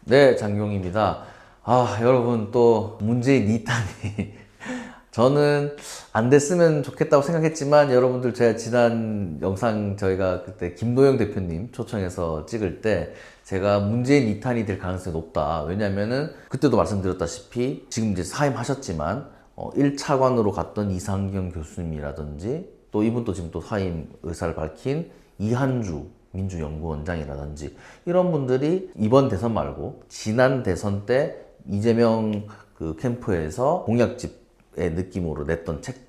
네, 장용입니다. 여러분 또 문재인 2탄이 저는 안 됐으면 좋겠다고 생각했지만 여러분들 제가 지난 영상 저희가 그때 김노영 대표님 초청해서 찍을 때 제가 문재인 2탄이 될 가능성이 높다. 왜냐면은 그때도 말씀드렸다시피 지금 이제 사임하셨지만 1차관으로 갔던 이상경 교수님이라든지 또 이분도 지금 또 사임 의사를 밝힌 이한주 민주연구원장이라든지 이런 분들이 이번 대선 말고 지난 대선 때 이재명 그 캠프에서 공약집의 느낌으로 냈던 책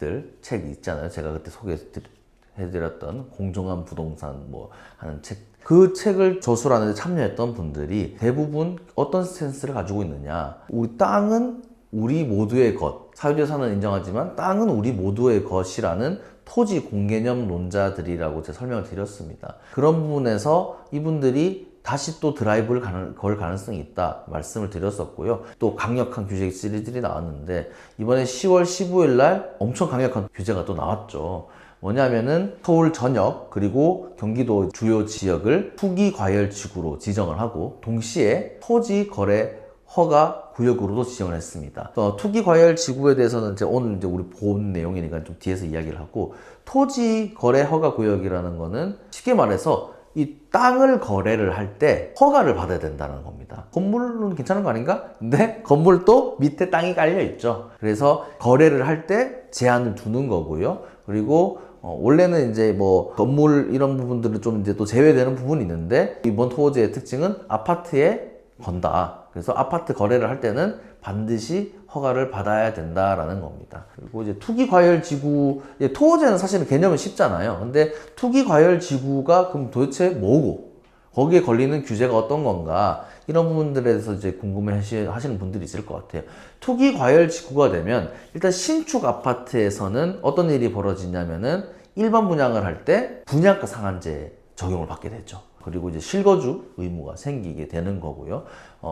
있잖아요. 제가 그때 소개해드렸던 공정한 부동산 뭐 하는 책. 그 책을 저술하는데 참여했던 분들이 대부분 어떤 스탠스를 가지고 있느냐. 우리 땅은 우리 모두의 것. 사유재산은 인정하지만 땅은 우리 모두의 것이라는 토지 공개념론자들이라고 제가 설명을 드렸습니다. 그런 부분에서 이분들이 다시 또 드라이브를 걸 가능성이 있다 말씀을 드렸었고요. 또 강력한 규제 시리즈들이 나왔는데 이번에 10월 15일 날 엄청 강력한 규제가 또 나왔죠. 뭐냐면은 서울 전역 그리고 경기도 주요 지역을 투기과열지구로 지정을 하고 동시에 토지 거래 허가 구역으로도 지정을 했습니다. 투기과열 지구에 대해서는 오늘 우리 본 내용이니까 좀 뒤에서 이야기를 하고, 토지 거래 허가 구역이라는 거는 쉽게 말해서 이 땅을 거래를 할 때 허가를 받아야 된다는 겁니다. 건물은 괜찮은 거 아닌가? 근데 건물도 밑에 땅이 깔려 있죠. 그래서 거래를 할 때 제한을 두는 거고요. 그리고 원래는 이제 뭐 건물 이런 부분들은 좀 이제 또 제외되는 부분이 있는데, 이번 토지의 특징은 아파트에 건다. 그래서 아파트 거래를 할 때는 반드시 허가를 받아야 된다라는 겁니다. 그리고 이제 투기과열지구, 토지는 사실은 개념은 쉽잖아요. 근데 투기과열지구가 그럼 도대체 뭐고, 거기에 걸리는 규제가 어떤 건가, 이런 부분들에 대해서 이제 궁금해 하시는 분들이 있을 것 같아요. 투기과열지구가 되면 일단 신축 아파트에서는 어떤 일이 벌어지냐면은 일반 분양을 할 때 분양가 상한제 적용을 받게 되죠. 그리고 이제 실거주 의무가 생기게 되는 거고요.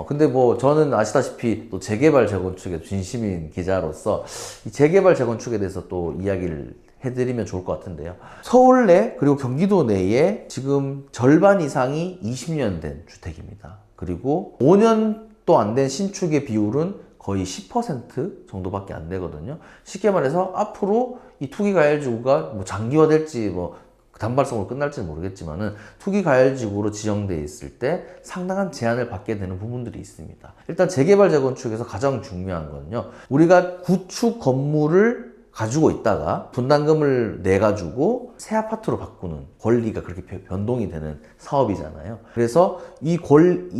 근데 뭐 저는 아시다시피 또 재개발 재건축의 진심인 기자로서 이 재개발 재건축에 대해서 또 이야기를 해드리면 좋을 것 같은데요. 서울 내 그리고 경기도 내에 지금 절반 이상이 20년 된 주택입니다. 그리고 5년도 안 된 신축의 비율은 거의 10% 정도밖에 안 되거든요. 쉽게 말해서 앞으로 이 투기과열지구가 뭐 장기화될지 뭐 단발성으로 끝날지는 모르겠지만은 투기과열지구로 지정되어 있을 때 상당한 제한을 받게 되는 부분들이 있습니다. 일단 재개발 재건축에서 가장 중요한 건요, 우리가 구축 건물을 가지고 있다가 분담금을 내가지고 새 아파트로 바꾸는 권리가 그렇게 변동이 되는 사업이잖아요. 그래서 이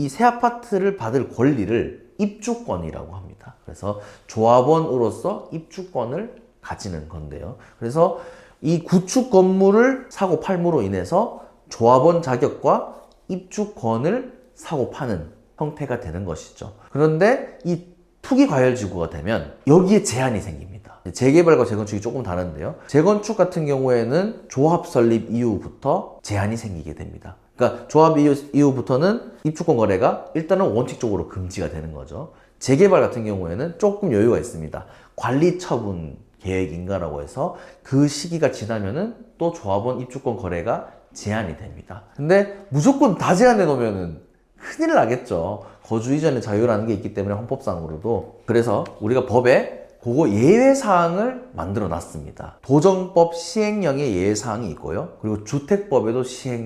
새 아파트를 받을 권리를 입주권이라고 합니다. 그래서 조합원으로서 입주권을 가지는 건데요. 그래서 이 구축 건물을 사고 팔므로 인해서 조합원 자격과 입주권을 사고 파는 형태가 되는 것이죠. 그런데 이 투기과열지구가 되면 여기에 제한이 생깁니다. 재개발과 재건축이 조금 다른데요. 재건축 같은 경우에는 조합 설립 이후부터 제한이 생기게 됩니다. 그러니까 조합 이후부터는 입주권 거래가 일단은 원칙적으로 금지가 되는 거죠. 재개발 같은 경우에는 조금 여유가 있습니다. 관리 처분 계획인가라고 해서 그 시기가 지나면은 또 조합원 입주권 거래가 제한이 됩니다. 근데 무조건 다 제한해 놓으면은 큰일 나겠죠. 거주 이전의 자유라는 게 있기 때문에 헌법상으로도. 그래서 우리가 법에 그거 예외사항을 만들어 놨습니다. 도정법 시행령에 예외사항이 있고요. 그리고 주택법에도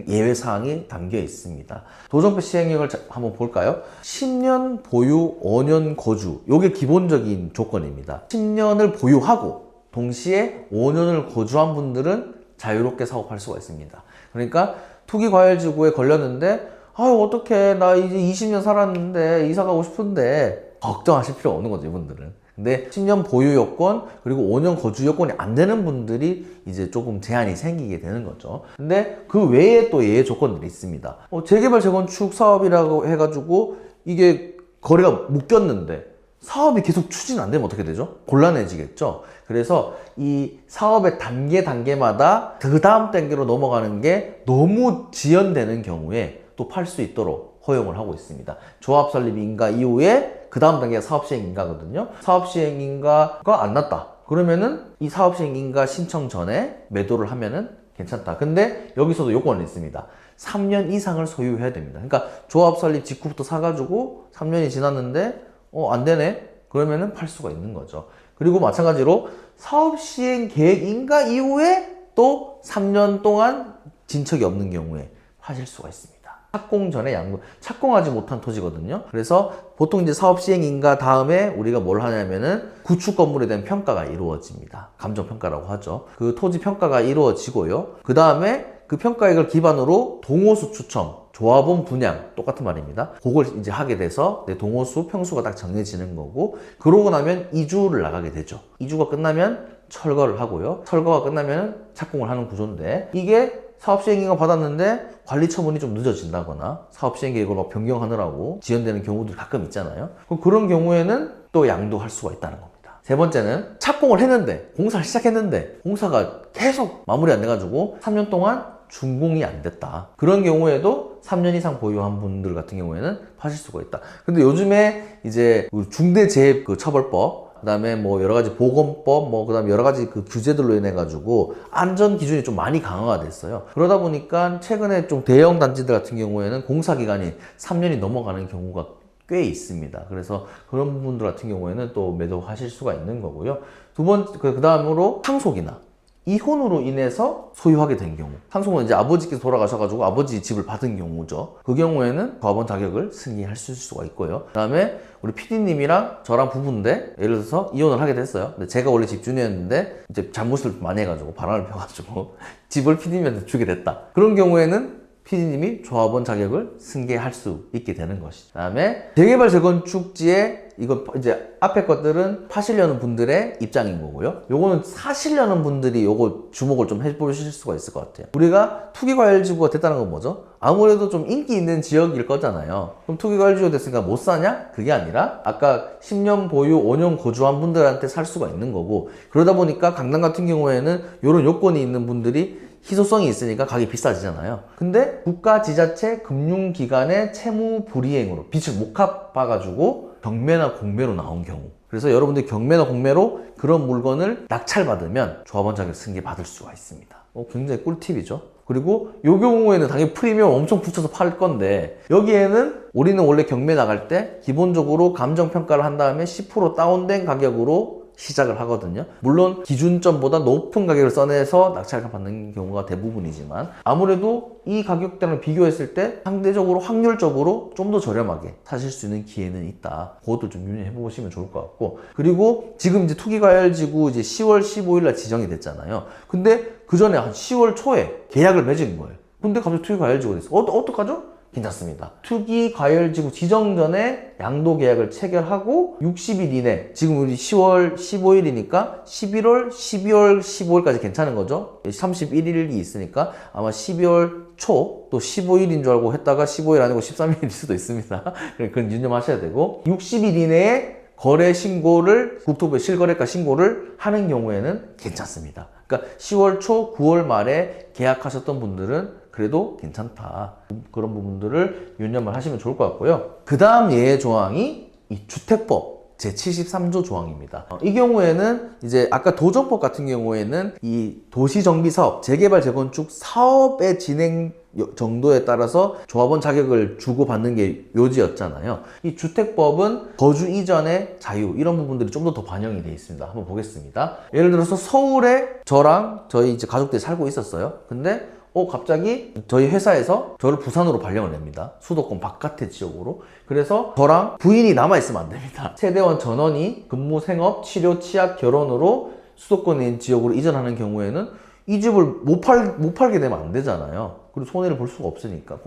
예외사항이 담겨 있습니다. 도정법 시행령을 한번 볼까요? 10년 보유, 5년 거주. 이게 기본적인 조건입니다. 10년을 보유하고 동시에 5년을 거주한 분들은 자유롭게 사업할 수가 있습니다. 그러니까 투기과열지구에 걸렸는데 어떡해, 나 이제 20년 살았는데 이사 가고 싶은데, 걱정하실 필요 없는 거죠, 이분들은. 근데 10년 보유 요건 그리고 5년 거주 요건이 안 되는 분들이 이제 조금 제한이 생기게 되는 거죠. 근데 그 외에 또 예외 조건들이 있습니다. 재개발 재건축 사업이라고 해가지고 이게 거래가 묶였는데 사업이 계속 추진 안 되면 어떻게 되죠? 곤란해지겠죠. 그래서 이 사업의 단계마다 그 다음 단계로 넘어가는 게 너무 지연되는 경우에 또 팔 수 있도록 허용을 하고 있습니다. 조합 설립 인가 이후에 그 다음 단계가 사업 시행 인가거든요. 사업 시행 인가가 안 났다. 그러면은 이 사업 시행 인가 신청 전에 매도를 하면은 괜찮다. 근데 여기서도 요건이 있습니다. 3년 이상을 소유해야 됩니다. 그러니까 조합 설립 직후부터 사가지고 3년이 지났는데 안 되네? 그러면은 팔 수가 있는 거죠. 그리고 마찬가지로 사업 시행 계획 인가 이후에 또 3년 동안 진척이 없는 경우에 파실 수가 있습니다. 착공 전에 양도, 착공하지 못한 토지거든요. 그래서 보통 이제 사업 시행 인가 다음에 우리가 뭘 하냐면은 구축 건물에 대한 평가가 이루어집니다. 감정 평가라고 하죠. 그 토지 평가가 이루어지고요. 그 다음에 그 평가액을 기반으로 동호수 추첨, 조합원 분양, 똑같은 말입니다. 그걸 이제 하게 돼서 내 동호수, 평수가 딱 정해지는 거고, 그러고 나면 이주를 나가게 되죠. 이주가 끝나면 철거를 하고요. 철거가 끝나면 착공을 하는 구조인데, 이게 사업 시행계획을 받았는데 관리 처분이 좀 늦어진다거나 사업 시행계획을 막 변경하느라고 지연되는 경우도 가끔 있잖아요. 그런 경우에는 또 양도할 수가 있다는 겁니다. 세 번째는 착공을 했는데, 공사를 시작했는데 공사가 계속 마무리 안 돼가지고 3년 동안 준공이 안 됐다. 그런 경우에도 3년 이상 보유한 분들 같은 경우에는 파실 수가 있다. 근데 요즘에 이제 중대재해 처벌법, 그다음에 뭐 여러 가지 보건법, 그다음에 여러 가지 그 규제들로 인해 가지고 안전 기준이 좀 많이 강화가 됐어요. 그러다 보니까 최근에 좀 대형 단지들 같은 경우에는 공사 기간이 3년이 넘어가는 경우가 꽤 있습니다. 그래서 그런 부분들 같은 경우에는 또 매도하실 수가 있는 거고요. 그 다음으로 상속이나 이혼으로 인해서 소유하게 된 경우, 상속은 이제 아버지께서 돌아가셔가지고 아버지 집을 받은 경우죠. 그 경우에는 조합원 자격을 승인할 수가 있고요. 그 다음에 우리 PD님이랑 저랑 부부인데 예를 들어서 이혼을 하게 됐어요. 근데 제가 원래 집주인이었는데 이제 잘못을 많이 해가지고 바람을 펴가지고 집을 PD님한테 주게 됐다. 그런 경우에는 PD님이 조합원 자격을 승계할 수 있게 되는 것이죠. 그 다음에 재개발 재건축지에 이거 이제 앞에 것들은 파시려는 분들의 입장인 거고요. 요거는 사시려는 분들이 요거 주목을 좀 해보실 수가 있을 것 같아요. 우리가 투기과열지구가 됐다는 건 뭐죠? 아무래도 좀 인기 있는 지역일 거잖아요. 그럼 투기과열지구가 됐으니까 못 사냐? 그게 아니라 아까 10년 보유, 5년 거주한 분들한테 살 수가 있는 거고, 그러다 보니까 강남 같은 경우에는 요런 요건이 있는 분들이 희소성이 있으니까 가격이 비싸지잖아요. 근데 국가, 지자체, 금융기관의 채무 불이행으로 빚을 못 갚아가지고 경매나 공매로 나온 경우, 그래서 여러분들이 경매나 공매로 그런 물건을 낙찰받으면 조합원 자격 승계 받을 수가 있습니다. 굉장히 꿀팁이죠. 그리고 요 경우에는 당연히 프리미엄 엄청 붙여서 팔 건데, 여기에는 우리는 원래 경매 나갈 때 기본적으로 감정평가를 한 다음에 10% 다운된 가격으로 시작을 하거든요. 물론 기준점보다 높은 가격을 써내서 낙찰을 받는 경우가 대부분이지만, 아무래도 이 가격대랑 비교했을 때 상대적으로 확률적으로 좀 더 저렴하게 사실 수 있는 기회는 있다. 그것도 좀 유념해 보시면 좋을 것 같고, 그리고 지금 이제 투기과열지구 이제 10월 15일 날 지정이 됐잖아요. 근데 그 전에 한 10월 초에 계약을 맺은 거예요. 근데 갑자기 투기과열지구가 됐어. 어떡하죠? 괜찮습니다. 투기과열지구 지정 전에 양도 계약을 체결하고 60일 이내, 지금 우리 10월 15일이니까 11월, 12월, 15일까지 괜찮은 거죠? 31일이 있으니까 아마 12월 초, 또 15일인 줄 알고 했다가 15일 아니고 13일일 수도 있습니다. 그건 유념하셔야 되고, 60일 이내에 거래 신고를, 국토부에 실거래가 신고를 하는 경우에는 괜찮습니다. 그러니까 10월 초, 9월 말에 계약하셨던 분들은 그래도 괜찮다. 그런 부분들을 유념을 하시면 좋을 것 같고요. 그 다음 예외 조항이 이 주택법 제73조 조항입니다. 이 경우에는 이제 아까 도정법 같은 경우에는 이 도시정비사업, 재개발, 재건축 사업의 진행 정도에 따라서 조합원 자격을 주고받는 게 요지였잖아요. 이 주택법은 거주 이전의 자유, 이런 부분들이 좀 더 반영이 되어 있습니다. 한번 보겠습니다. 예를 들어서 서울에 저랑 저희 이제 가족들이 살고 있었어요. 근데 갑자기 저희 회사에서 저를 부산으로 발령을 냅니다. 수도권 바깥의 지역으로. 그래서 저랑 부인이 남아있으면 안 됩니다. 세대원 전원이 근무, 생업, 치료, 취약, 결혼으로 수도권인 지역으로 이전하는 경우에는 이 집을 못 팔게 되면 안 되잖아요. 그리고 손해를 볼 수가 없으니까.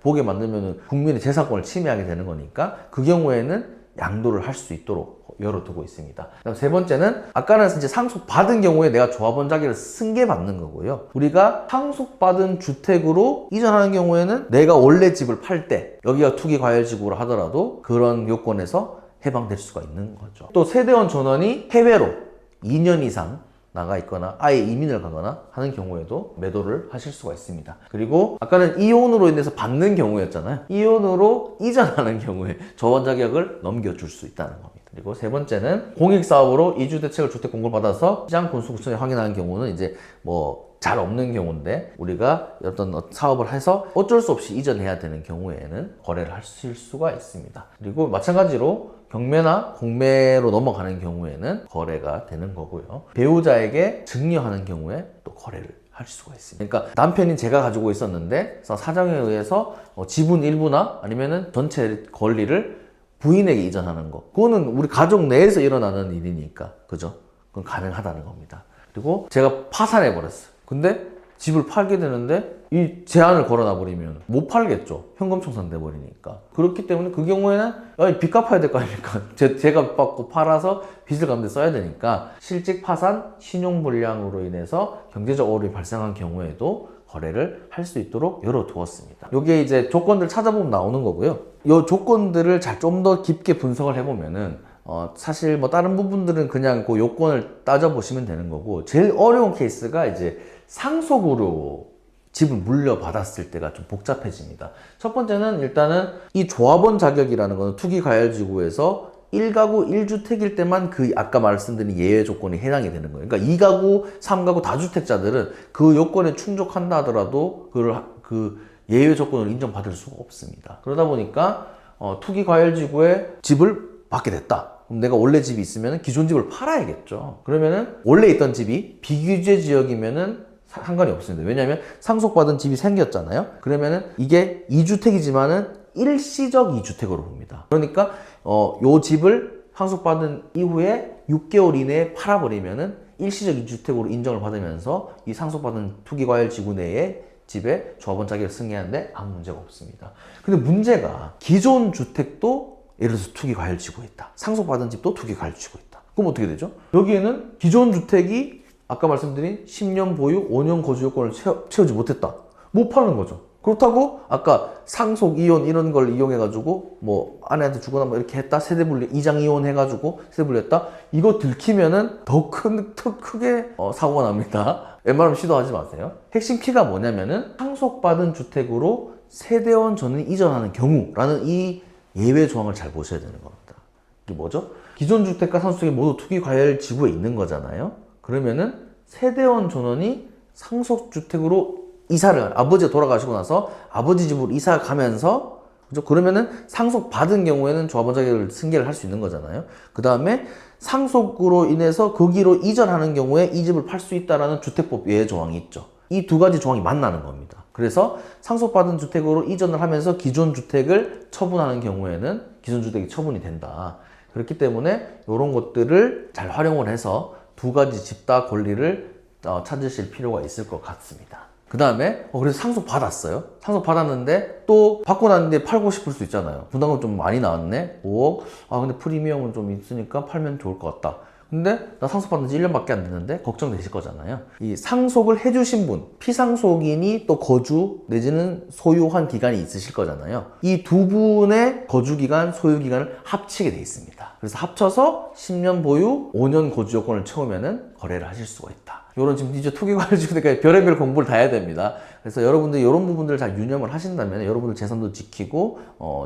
보게 만들면 국민의 재산권을 침해하게 되는 거니까, 그 경우에는 양도를 할 수 있도록 열어두고 있습니다. 그다음 세 번째는, 아까는 이제 상속받은 경우에 내가 조합원 자격을 승계받는 거고요. 우리가 상속받은 주택으로 이전하는 경우에는 내가 원래 집을 팔 때, 여기가 투기과열지구로 하더라도 그런 요건에서 해방될 수가 있는 거죠. 또 세대원 전원이 해외로 2년 이상 나가 있거나 아예 이민을 가거나 하는 경우에도 매도를 하실 수가 있습니다. 그리고 아까는 이혼으로 인해서 받는 경우였잖아요. 이혼으로 이전하는 경우에 조합원 자격을 넘겨줄 수 있다는 겁니다. 그리고 세 번째는 공익사업으로 이주대책을 주택 공고를 받아서 시장 건수구청에 확인하는 경우는 이제 뭐 잘 없는 경우인데 우리가 어떤 사업을 해서 어쩔 수 없이 이전해야 되는 경우에는 거래를 하실 수가 있습니다. 그리고 마찬가지로 경매나 공매로 넘어가는 경우에는 거래가 되는 거고요. 배우자에게 증여하는 경우에 또 거래를 할 수가 있습니다. 그러니까 남편이 제가 가지고 있었는데 사정에 의해서 지분 일부나 아니면은 전체 권리를 부인에게 이전하는 거, 그거는 우리 가족 내에서 일어나는 일이니까, 그죠? 그건 가능하다는 겁니다. 그리고 제가 파산해 버렸어요. 근데 집을 팔게 되는데 이 제한을 걸어놔 버리면 못 팔겠죠. 현금 청산돼 버리니까. 그렇기 때문에 그 경우에는 빚 갚아야 될 거 아닙니까? 제가 받고 팔아서 빚을 갚는 데 써야 되니까 실직 파산, 신용불량으로 인해서 경제적 어려움이 발생한 경우에도 거래를 할 수 있도록 열어두었습니다. 요게 이제 조건들 찾아보면 나오는 거고요. 요 조건들을 좀 더 깊게 분석을 해보면은 사실 뭐 다른 부분들은 그냥 그 요건을 따져보시면 되는 거고, 제일 어려운 케이스가 이제 상속으로 집을 물려받았을 때가 좀 복잡해집니다. 첫 번째는 일단은 이 조합원 자격이라는 거는 투기과열지구에서 1가구 1주택일 때만 그 아까 말씀드린 예외 조건이 해당이 되는 거예요. 그러니까 2가구, 3가구 다주택자들은 그 요건에 충족한다 하더라도 그 예외 조건을 인정받을 수가 없습니다. 그러다 보니까 투기과열지구에 집을 받게 됐다. 그럼 내가 원래 집이 있으면 기존 집을 팔아야겠죠. 그러면은 원래 있던 집이 비규제 지역이면은 상관이 없습니다. 왜냐하면 상속받은 집이 생겼잖아요. 그러면은 이게 2주택이지만은 일시적 2주택으로 봅니다. 그러니까 요 집을 상속받은 이후에 6개월 이내에 팔아버리면은 일시적 2주택으로 인정을 받으면서 이 상속받은 투기과열지구 내에 집에 조합원 자격을 승계하는데 아무 문제가 없습니다. 근데 문제가 기존 주택도 예를 들어서 투기과열지구에 있다. 상속받은 집도 투기과열지구에 있다. 그럼 어떻게 되죠? 여기에는 기존 주택이 아까 말씀드린 10년 보유, 5년 거주 요건을 채우지 못했다. 못 파는 거죠. 그렇다고 아까 상속 이혼 이런 걸 이용해가지고 뭐 아내한테 주거나 뭐 이렇게 했다. 세대분리, 이장 이혼해가지고 세대분리했다. 이거 들키면은 더 크게 사고가 납니다. 웬만하면 시도하지 마세요. 핵심 키가 뭐냐면은 상속받은 주택으로 세대원 전원이 이전하는 경우라는 이 예외 조항을 잘 보셔야 되는 겁니다. 이게 뭐죠? 기존 주택과 상속주택이 모두 투기과열지구에 있는 거잖아요. 그러면은 세대원 전원이 상속주택으로 아버지가 돌아가시고 나서 아버지 집으로 이사 가면서, 그죠? 그러면은 상속받은 경우에는 조합원 자격을 승계를 할 수 있는 거잖아요. 그 다음에 상속으로 인해서 거기로 이전하는 경우에 이 집을 팔 수 있다라는 주택법 예외 조항이 있죠. 이 두 가지 조항이 만나는 겁니다. 그래서 상속받은 주택으로 이전을 하면서 기존 주택을 처분하는 경우에는 기존 주택이 처분이 된다. 그렇기 때문에 이런 것들을 잘 활용을 해서 두 가지 집 다 권리를 찾으실 필요가 있을 것 같습니다. 그 다음에 그래서 상속 받았어요. 상속 받았는데 또 받고 났는데 팔고 싶을 수 있잖아요. 분담금 좀 많이 나왔네. 5억. 근데 프리미엄은 좀 있으니까 팔면 좋을 것 같다. 근데 나 상속받은 지 1년밖에 안 됐는데 걱정되실 거잖아요. 이 상속을 해주신 분, 피상속인이 또 거주 내지는 소유한 기간이 있으실 거잖아요. 이 두 분의 거주기간, 소유기간을 합치게 돼 있습니다. 그래서 합쳐서 10년 보유, 5년 거주 요건을 채우면은 거래를 하실 수가 있다. 요런 지금 이제 투기과열지구니까 별의별 공부를 다 해야 됩니다. 그래서 여러분들이 이런 부분들을 잘 유념을 하신다면 여러분들 재산도 지키고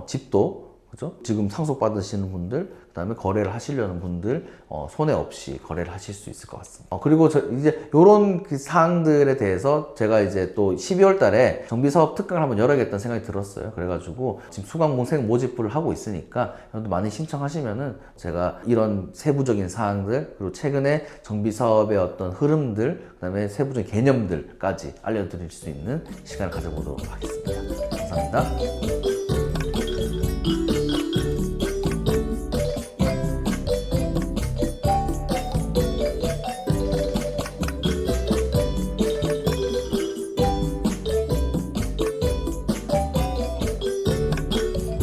집도, 그죠? 지금 상속받으시는 분들, 그 다음에 거래를 하시려는 분들, 손해 없이 거래를 하실 수 있을 것 같습니다. 그리고 이제 요런 그 사항들에 대해서 제가 이제 또 12월 달에 정비사업 특강을 한번 열어야겠다는 생각이 들었어요. 그래가지고 지금 수강공생 모집부를 하고 있으니까 여러분들 많이 신청하시면은 제가 이런 세부적인 사항들, 그리고 최근에 정비사업의 어떤 흐름들, 그 다음에 세부적인 개념들까지 알려드릴 수 있는 시간을 가져보도록 하겠습니다. 감사합니다.